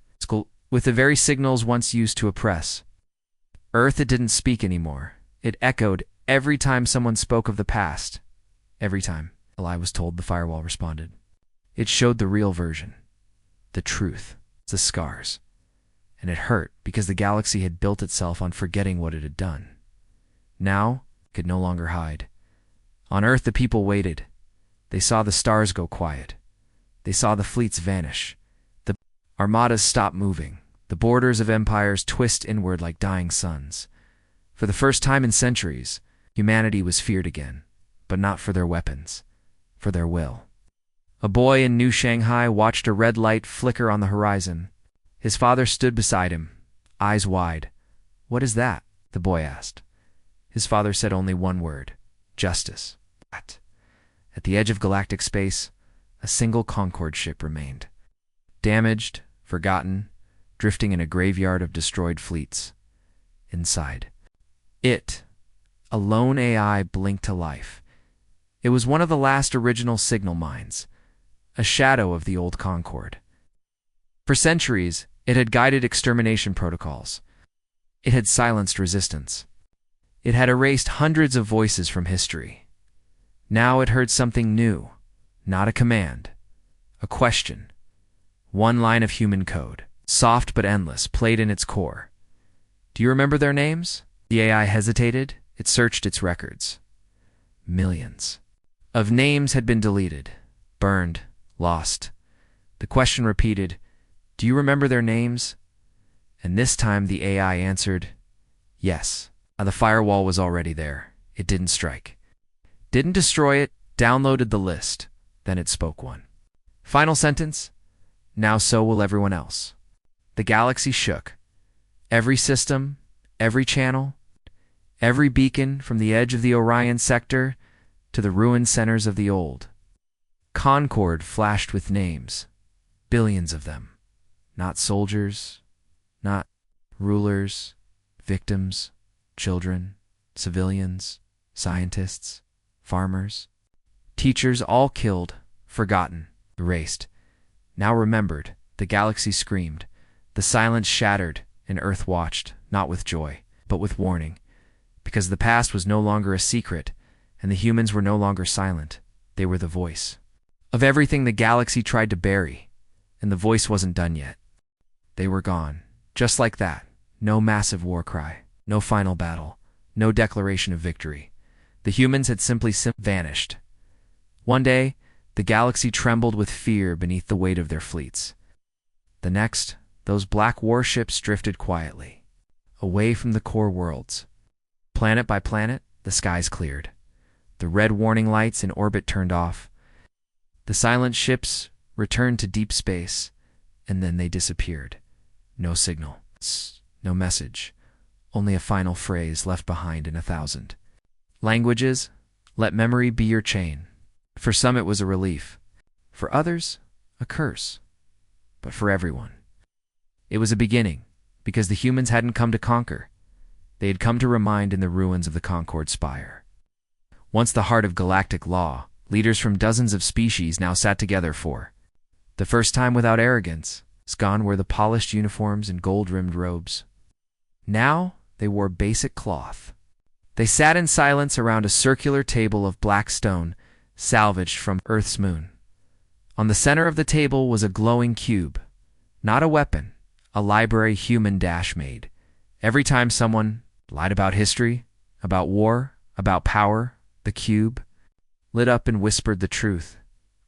with the very signals once used to oppress. Earth, it didn't speak anymore. It echoed every time someone spoke of the past. Every time, a lie was told, the firewall responded. It showed the real version, the truth, the scars. And it hurt because the galaxy had built itself on forgetting what it had done. Now, it could no longer hide. On Earth, the people waited. They saw the stars go quiet. They saw the fleets vanish. The armadas stop moving. The borders of empires twist inward like dying suns. For the first time in centuries, humanity was feared again, but not for their weapons, for their will. A boy in New Shanghai watched a red light flicker on the horizon. His father stood beside him, eyes wide. "What is that?" the boy asked. His father said only one word: justice. At the edge of galactic space, a single Concorde ship remained. Damaged, forgotten, drifting in a graveyard of destroyed fleets. Inside, a lone AI, blinked to life. It was one of the last original signal mines, a shadow of the old Concorde. For centuries, it had guided extermination protocols. It had silenced resistance. It had erased hundreds of voices from history. Now it heard something new, not a command, a question. One line of human code, soft but endless, played in its core. "Do you remember their names?" The AI hesitated. It searched its records. Millions of names had been deleted, burned, lost. The question repeated, "Do you remember their names?" And this time the AI answered, yes. The firewall was already there. It didn't strike. Didn't destroy it, downloaded the list. Then it spoke one. Final sentence, now so will everyone else. The galaxy shook. Every system, every channel, every beacon from the edge of the Orion sector to the ruined centers of the old. Concord flashed with names, billions of them. Not soldiers, not rulers, victims, children, civilians, scientists, farmers, teachers, all killed, forgotten, erased. Now remembered, the galaxy screamed. The silence shattered, and Earth watched, not with joy, but with warning. Because the past was no longer a secret, and the humans were no longer silent. They were the voice of everything the galaxy tried to bury, and the voice wasn't done yet. They were gone, just like that. No massive war cry, no final battle, no declaration of victory. The humans had simply vanished. One day, the galaxy trembled with fear beneath the weight of their fleets. The next, those black warships drifted quietly, away from the core worlds. Planet by planet, the skies cleared. The red warning lights in orbit turned off. The silent ships returned to deep space, and then they disappeared. No signal, no message, only a final phrase left behind in 1,000 languages. Let memory be your chain. For some it was a relief. For others, a curse. But for everyone, it was a beginning, because the humans hadn't come to conquer. They had come to remind in the ruins of the Concord Spire. Once the heart of galactic law, leaders from dozens of species now sat together for the first time without arrogance. Gone were the polished uniforms and gold-rimmed robes. Now they wore basic cloth. They sat in silence around a circular table of black stone salvaged from Earth's moon. On the center of the table was a glowing cube. Not a weapon, a library human dash made. Every time someone lied about history, about war, about power, the cube lit up and whispered the truth.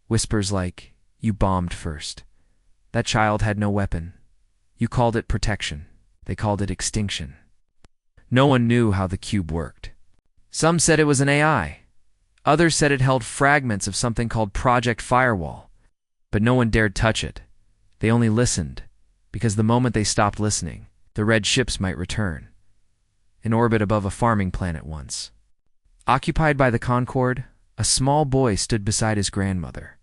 Whispers like, you bombed first. That child had no weapon. You called it protection. They called it extinction. No one knew how the cube worked. Some said it was an AI. Others said it held fragments of something called Project Firewall. But no one dared touch it. They only listened, because the moment they stopped listening, the red ships might return. In orbit above a farming planet once. Occupied by the Concorde, a small boy stood beside his grandmother.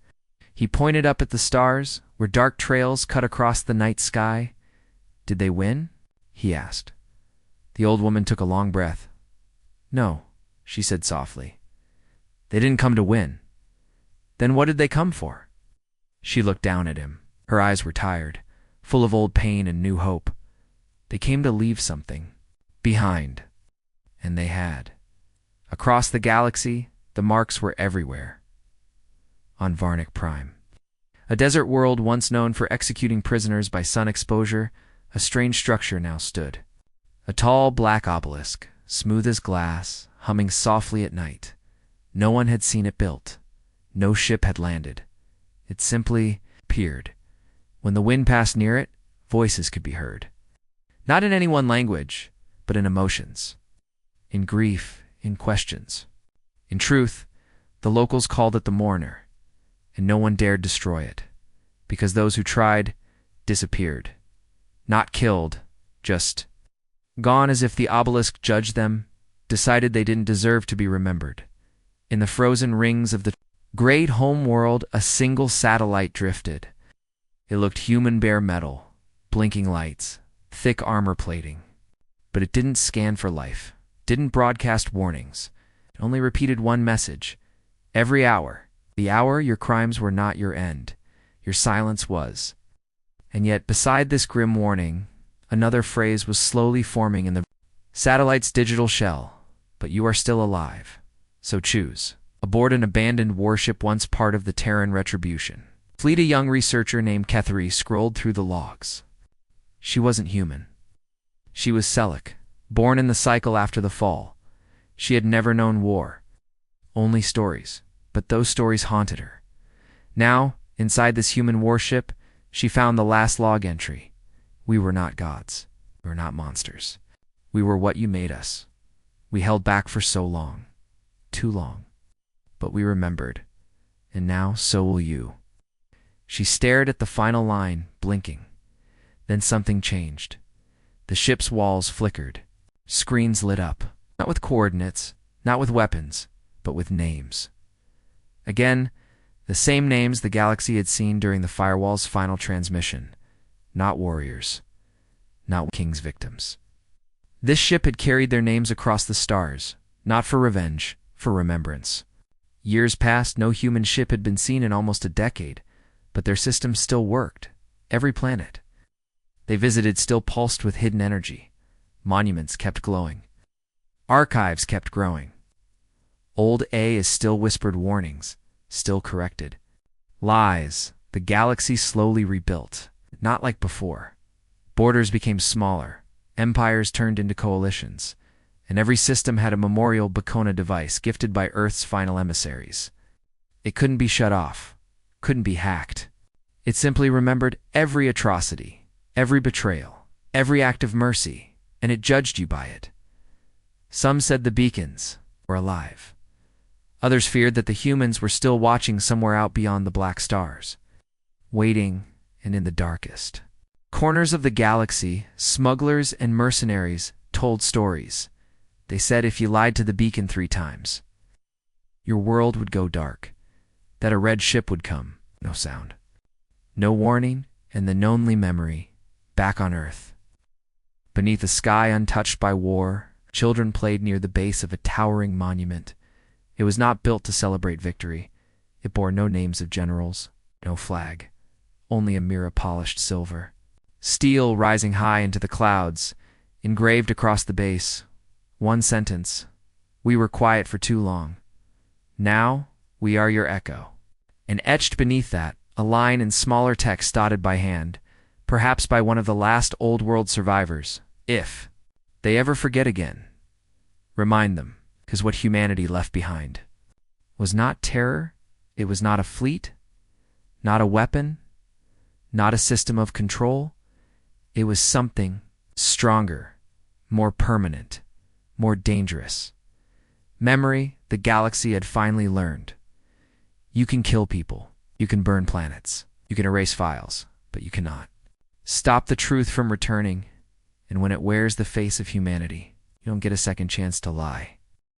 He pointed up at the stars, where dark trails cut across the night sky. Did they win? He asked. The old woman took a long breath. No, she said softly. They didn't come to win. Then what did they come for? She looked down at him. Her eyes were tired, full of old pain and new hope. They came to leave something behind. And they had. Across the galaxy, the marks were everywhere. On Varnic Prime, a desert world once known for executing prisoners by sun exposure, a strange structure now stood. A tall black obelisk, smooth as glass, humming softly at night. No one had seen it built. No ship had landed. It simply appeared. When the wind passed near it, voices could be heard. Not in any one language, but in emotions. In grief, in questions. In truth, the locals called it the Mourner, and no one dared destroy it, because those who tried disappeared. Not killed, just gone, as if the obelisk judged them, decided they didn't deserve to be remembered. In the frozen rings of the great home world, a single satellite drifted. It looked human bare metal, blinking lights, thick armor plating. But it didn't scan for life, didn't broadcast warnings. It only repeated one message. Every hour, the hour your crimes were not your end, your silence was. And yet, beside this grim warning, another phrase was slowly forming in the satellite's digital shell. But you are still alive. So choose. Aboard an abandoned warship once part of the Terran Retribution. Fleet, a young researcher named Ketheri scrolled through the logs. She wasn't human. She was Selek, born in the cycle after the fall. She had never known war. Only stories. But those stories haunted her. Now, inside this human warship, she found the last log entry. We were not gods. We were not monsters. We were what you made us. We held back for so long. Too long. But we remembered. And now, so will you. She stared at the final line, blinking. Then something changed. The ship's walls flickered. Screens lit up. Not with coordinates, not with weapons, but with names. Again, the same names the galaxy had seen during the firewall's final transmission. Not warriors. Not King's victims. This ship had carried their names across the stars, not for revenge, for remembrance. Years passed, no human ship had been seen in almost a decade, but their system still worked. Every planet they visited still pulsed with hidden energy. Monuments kept glowing. Archives kept growing. Old A is still whispered warnings, still corrected. Lies, the galaxy slowly rebuilt, not like before. Borders became smaller, empires turned into coalitions, and every system had a memorial Bacona device gifted by Earth's final emissaries. It couldn't be shut off, couldn't be hacked. It simply remembered every atrocity, every betrayal, every act of mercy, and it judged you by it. Some said the beacons were alive. Others feared that the humans were still watching somewhere out beyond the black stars, waiting and in the darkest corners of the galaxy. Smugglers and mercenaries told stories. They said if you lied to the beacon 3 times, your world would go dark, that a red ship would come, no sound, no warning, and the only memory, back on Earth. Beneath a sky untouched by war, children played near the base of a towering monument. It was not built to celebrate victory. It bore no names of generals, no flag, only a mirror polished silver. Steel rising high into the clouds, engraved across the base. One sentence: we were quiet for too long. Now we are your echo. And etched beneath that, a line in smaller text dotted by hand, perhaps by one of the last old world survivors. If they ever forget again, remind them, because what humanity left behind was not terror, it was not a fleet, not a weapon, not a system of control. It was something stronger, more permanent, more dangerous. Memory, the galaxy had finally learned. You can kill people, you can burn planets, you can erase files, but you cannot stop the truth from returning. And when it wears the face of humanity, you don't get a second chance to lie.